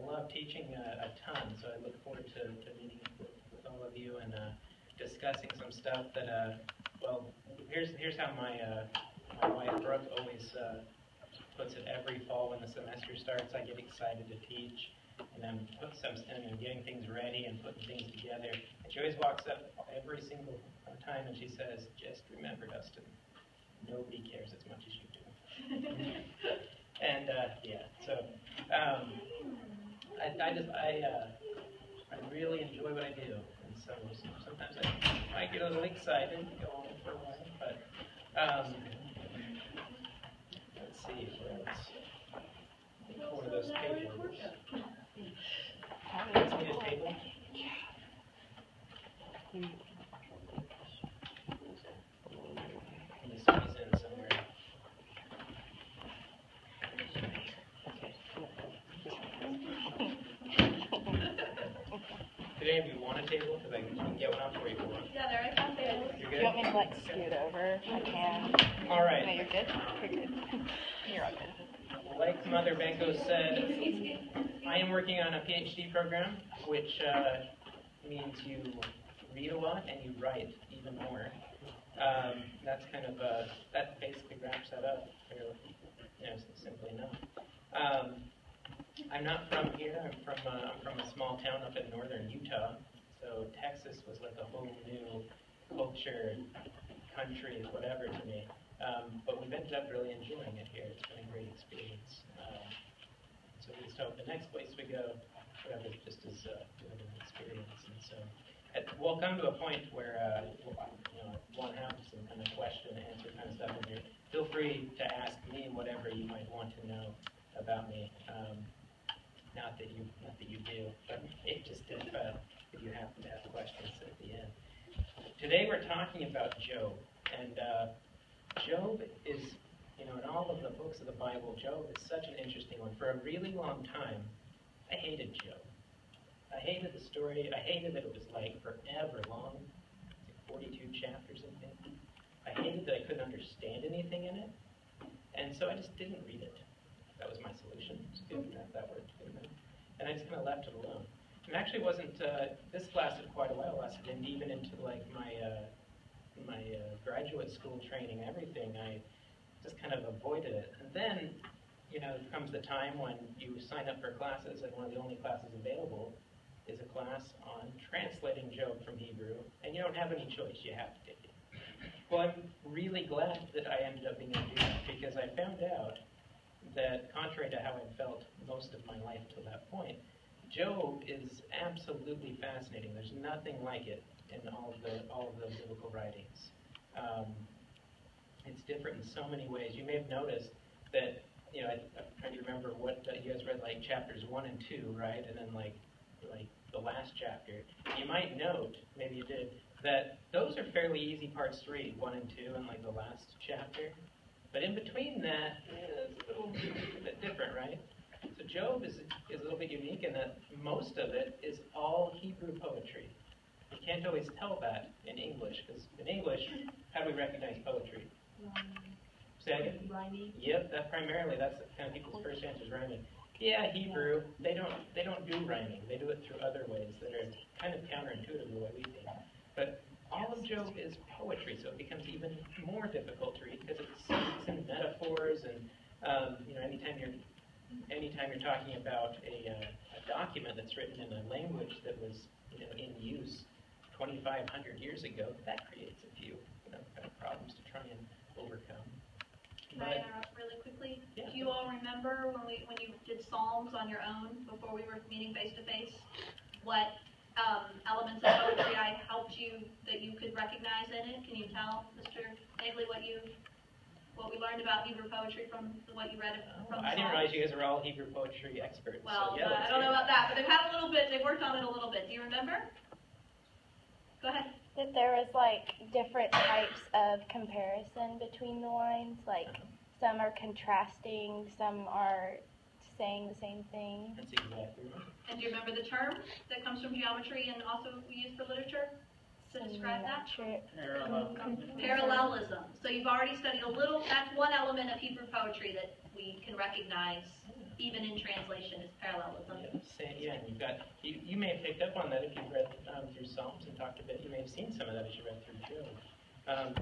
love teaching a ton, so I look forward to meeting with all of you and discussing some stuff that, well, here's how my wife Brooke always puts it every fall when the semester starts. I get excited to teach, and I'm getting things ready and putting things together. And she always walks up every single time and she says, "Just remember, Dustin, nobody cares as much as you do." And yeah, so I really enjoy what I do, and so sometimes I get a little excited to go on for a while, but let's see where else. One of those tables. Let's need a table. Can you squeeze in somewhere? Did any of you want a table? Because I can get one out for you if you want. Yeah, there I found tables. You're Do good? you want me to like scoot over? I can. All right. No, you're good? You're good. You're all good. Like Mother Benko said, I am working on a PhD program, which means you read a lot and you write even more. That's kind of that basically wraps that up fairly, simply enough. I'm not from here. I'm from a small town up in northern Utah. So Texas was like a whole new culture, country, whatever to me. But we've ended up really enjoying it here. It's been a great experience. So we just hope the nex place we go, whatever, just as good an experience. And so we'll come to a point where we'll have some kind of question and answer kind of stuff in here. Feel free to ask me whatever you might want to know about me. Not that you do, but it just if you happen to have questions at the end. Today we're talking about Job, and Job is, in all of the books of the Bible, Job is such an interesting one. For a really long time, I hated Job. I hated the story. I hated that it was like forever long, like 42 chapters, I think. I hated that I couldn't understand anything in it, and so I just didn't read it. That was my solution. Just didn't have that word. And I just kind of left it alone. And actually wasn't, this lasted quite a while. It lasted even into like my graduate school training, everything. I just kind of avoided it. And then, comes the time when you sign up for classes, and one of the only classes available is a class on translating Job from Hebrew, and you don't have any choice. You have to take it. Well, I'm really glad that I ended up being able to do that, because I found out that, contrary to how I felt most of my life to that point, Job is absolutely fascinating. There's nothing like it in all of those biblical writings. It's different in so many ways. You may have noticed that, I'm trying to remember what you guys read, like chapters 1 and 2, right? And then like the last chapter. You might note, maybe you did, that those are fairly easy parts to read, 1 and 2, and like the last chapter. But in between that, it's a little bit different, right? So Job is a little bit unique in that most of it is all Hebrew poetry. You can't always tell that in English, because in English, how do we recognize poetry? Say again? Rhyming. Yep, that's kind of people's first answer is rhyming. Yeah, Hebrew, they don't do rhyming. They do it through other ways that are kind of counterintuitive to the way we think. But all of Job is poetry, so it becomes even more difficult to read because it's in metaphors, and anytime you're talking about a document that's written in a language that was in use 2,500 years ago, that creates a few kind of problems to try and overcome. Can I interrupt really quickly? Yeah. Do you all remember when you did Psalms on your own before we were meeting face to face? What elements of poetry I helped you that you could recognize in it? Can you tell, Mr. Naegle, what we learned about Hebrew poetry from what you read from I didn't realize you guys were all Hebrew poetry experts. Well, so yeah, I don't know about that, but they've worked on it a little bit. Do you remember? Go ahead. That there was like different types of comparison between the lines, like some are contrasting, some are saying the same thing. That's exactly right. And do you remember the term that comes from geometry and also we use for literature to describe that? Parallelism. So you've already studied a little, that's one element of Hebrew poetry that we can recognize even in translation is parallelism. Yes. time. You've got, you may have picked up on that if you've read through Psalms and talked a bit. You may have seen some of that as you read through Job.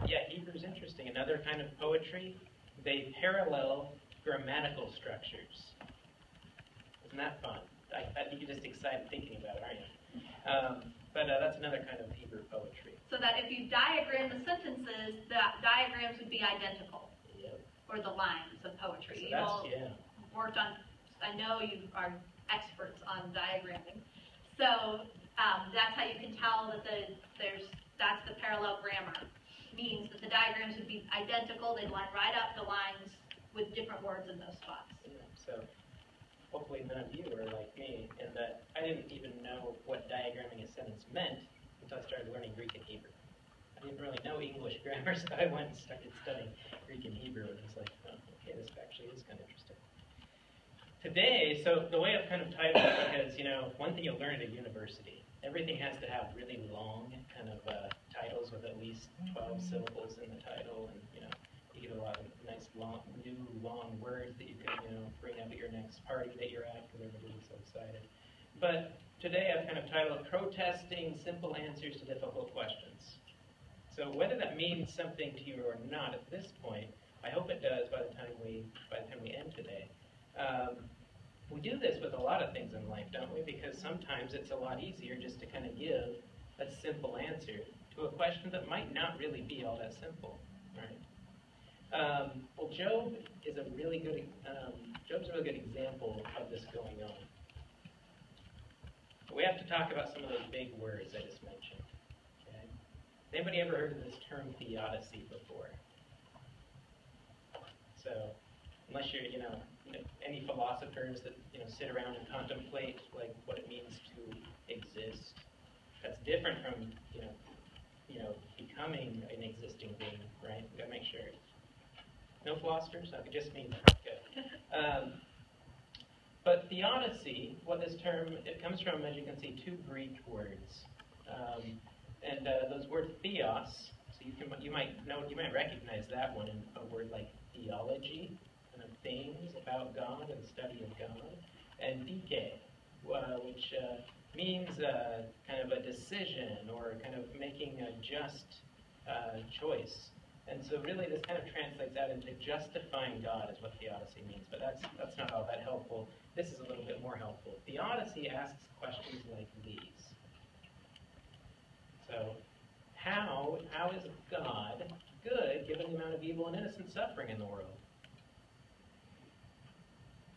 Yeah, Hebrew's interesting. Another kind of poetry, they parallel grammatical structures. Isn't that fun? I think you're just excited thinking about it, aren't you? But that's another kind of Hebrew poetry. So that if you diagram the sentences, the diagrams would be identical. Yep. Or the lines of poetry. So that's, yeah. Worked on, I know you are experts on diagramming. So that's how you can tell that that's the parallel grammar. Means that the diagrams would be identical, they'd line right up the lines with different words in those spots. Yeah, so hopefully none of you are like me in that I didn't even know what diagramming a sentence meant until I started learning Greek and Hebrew. I didn't really know English grammar, so I went and started studying Greek and Hebrew, and it's like, oh, okay, this actually is kind of interesting. Today, so the way I've kind of titled it, because, one thing you'll learn at a university, everything has to have really long kind of titles with at least 12 syllables in the title, and, you get a lot of nice new long words that you can, bring up at your next party that you're at, because everybody's so excited. But today I've kind of titled Protesting Simple Answers to Difficult Questions. So whether that means something to you or not at this point, I hope it does by the time we end today. We do this with a lot of things in life, don't we? Because sometimes it's a lot easier just to kind of give a simple answer to a question that might not really be all that simple, right? Well, Job's a really good example of this going on. But we have to talk about some of those big words I just mentioned. Okay? Has anybody ever heard of this term theodicy before? So, unless you're, any philosophers that, sit around and contemplate, like, what it means to exist, that's different from, becoming an existing being, right? We've got to make sure. No philosophers? Okay, just me. Good. But theodicy, what this term, it comes from, as you can see, two Greek words. And those words theos, so you might recognize that one in a word like theology, kind of things about God and study of God, and dike, which means kind of a decision or kind of making a just choice. And so really this kind of translates out into justifying God is what theodicy means, but that's not all that helpful. This is a little bit more helpful. Theodicy asks questions like these. So, how is God good given the amount of evil and innocent suffering in the world?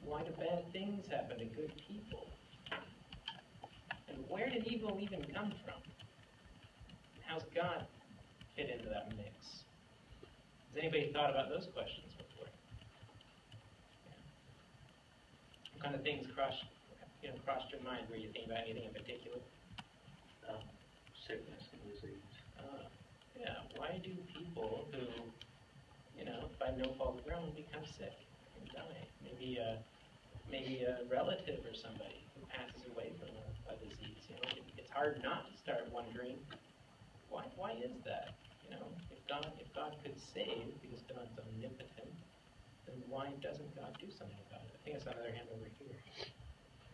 Why do bad things happen to good people? And where did evil even come from? How's God fit into that mix? Has anybody thought about those questions before? Yeah. What kind of things crossed your mind? Were you thinking about anything in particular? Sickness and disease. Yeah. Why do people who, by no fault of their own, become sick and die? Maybe a relative or somebody who passes away from a disease. It's hard not to start wondering, why is that? If God could save, because God's omnipotent, then why doesn't God do something about it? I think it's on the other hand over here.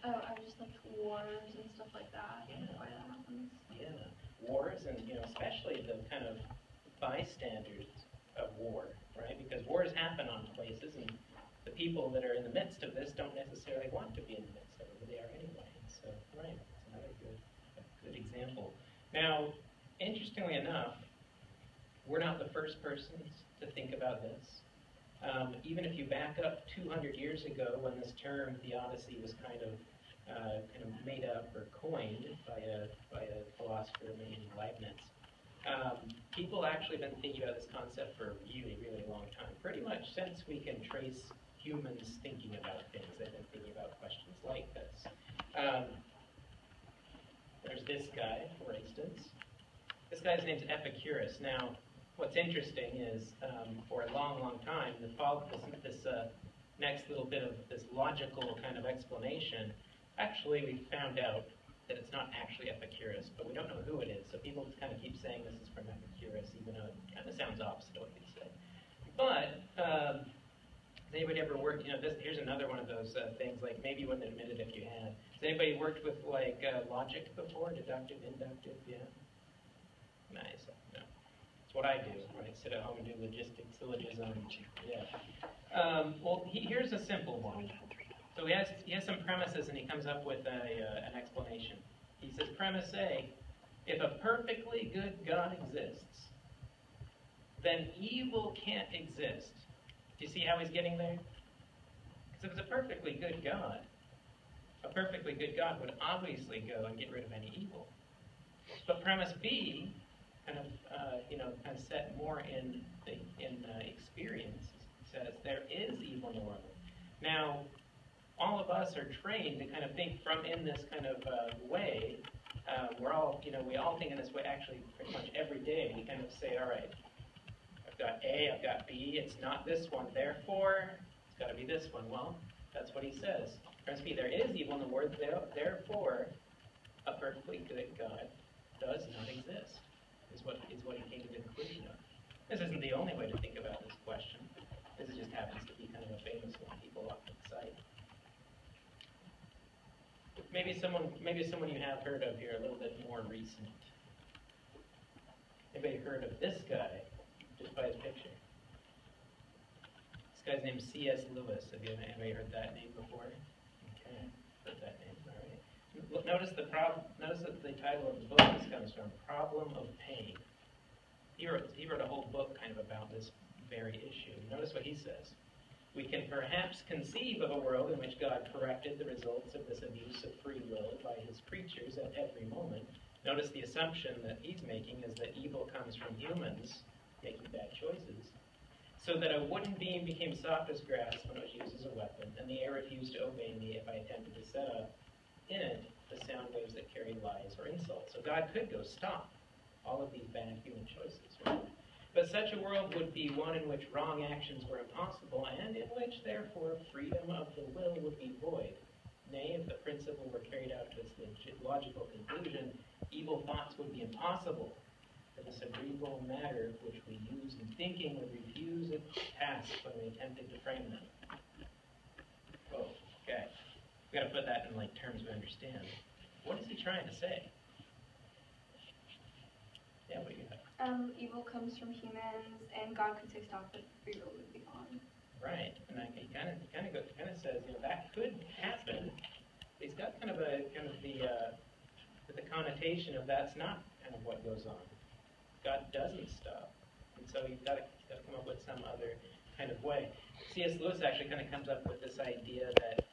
Oh, I just like wars and stuff like that. Yeah. Why that happens. Yeah, wars, and especially the kind of bystanders of war, right? Because wars happen on places, and the people that are in the midst of this don't necessarily want to be in the midst of it, but they are anyway. So, right, it's another good example. Now, interestingly enough, we're not the first persons to think about this. Even if you back up 200 years ago, when this term theodicy was kind of made up or coined by a philosopher named Leibniz, people actually have been thinking about this concept for a really, really long time. Pretty much since we can trace humans thinking about things, they've been thinking about questions like this. There's this guy, for instance. This guy's name's Epicurus. Now, what's interesting is, for a long, long time, this next little bit of this logical kind of explanation, actually we found out that it's not actually Epicurus, but we don't know who it is, so people kind of keep saying this is from Epicurus, even though it kind of sounds opposite of what he said. But anybody ever worked, here's another one of those things, like maybe you wouldn't admit it if you had. Has anybody worked with like logic before, deductive, inductive, yeah? Nice, no. It's what I do, when I sit at home and do logistic syllogism, yeah. Well, here's a simple one. So he has some premises and he comes up with an explanation. He says, premise A, if a perfectly good God exists, then evil can't exist. Do you see how he's getting there? Because if it's a perfectly good God would obviously go and get rid of any evil. But premise B, kind of set more in experience, says there is evil in the world. Now, all of us are trained to kind of think from in this kind of way. We all think in this way. Actually, pretty much every day we kind of say, all right, I've got A, I've got B. It's not this one, therefore it's got to be this one. Well, that's what he says. Premise B, there is evil in the world. Therefore, a perfectly good God does not exist. Is what he came to the conclusion of. This isn't the only way to think about this question. This just happens to be kind of a famous one people often cite. Maybe someone you have heard of here a little bit more recent. Anybody heard of this guy, just by his picture? This guy's named C.S. Lewis. Have you anybody heard that name before? Okay, heard that name. All right. Notice that the title of the book this comes from, Problem of Pain. He wrote a whole book kind of about this very issue. Notice what he says. We can perhaps conceive of a world in which God corrected the results of this abuse of free will by his creatures at every moment. Notice the assumption that he's making is that evil comes from humans making bad choices. So that a wooden beam became soft as grass when it was used as a weapon, and the air refused to obey me if I attempted to set up in it the sound waves that carry lies or insults. So God could go stop all of these bad human choices, right? But such a world would be one in which wrong actions were impossible, and in which, therefore, freedom of the will would be void. Nay, if the principle were carried out to its logical conclusion, evil thoughts would be impossible. For the cerebral matter which we use in thinking would refuse its task when we attempted to frame them. Oh, okay. We've got to put that in terms we understand. What is he trying to say? Yeah, what do you got? Evil comes from humans, and God could say stop, but free will would be gone. Right, and he kind of says, that could happen. He's got kind of the connotation of that's not kind of what goes on. God doesn't stop, and so you've got to come up with some other kind of way. C.S. Lewis actually kind of comes up with this idea that